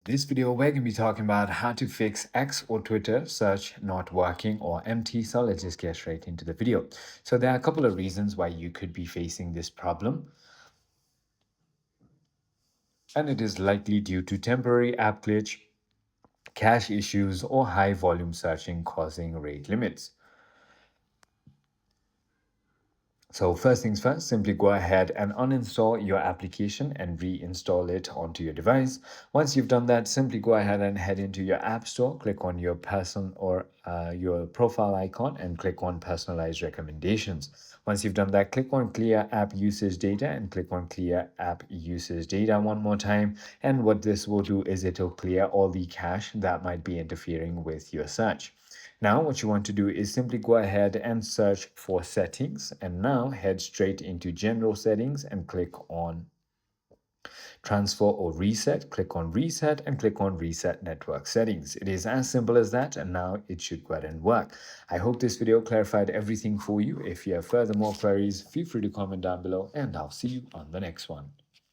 This video, we're going to be talking about how to fix X or Twitter search not working or empty. So let's just get straight into the video. So there are a couple of reasons why you could be facing this problem. And it is likely due to temporary app glitch, cache issues, or high volume searching causing rate limits. So first things first, simply go ahead and uninstall your application and reinstall it onto your device. Once you've done that, simply go ahead and head into your app store, click on your person or your profile icon and click on personalized recommendations. Once you've done that, click on clear app usage data and click on clear app usage data one more time. And what this will do is it'll clear all the cache that might be interfering with your search. Now, what you want to do is simply go ahead and search for settings, and now head straight into general settings and click on transfer or reset. Click on reset and click on reset network settings. It is as simple as that, and now it should go ahead and work. I hope this video clarified everything for you. If you have further more queries, feel free to comment down below, and I'll see you on the next one.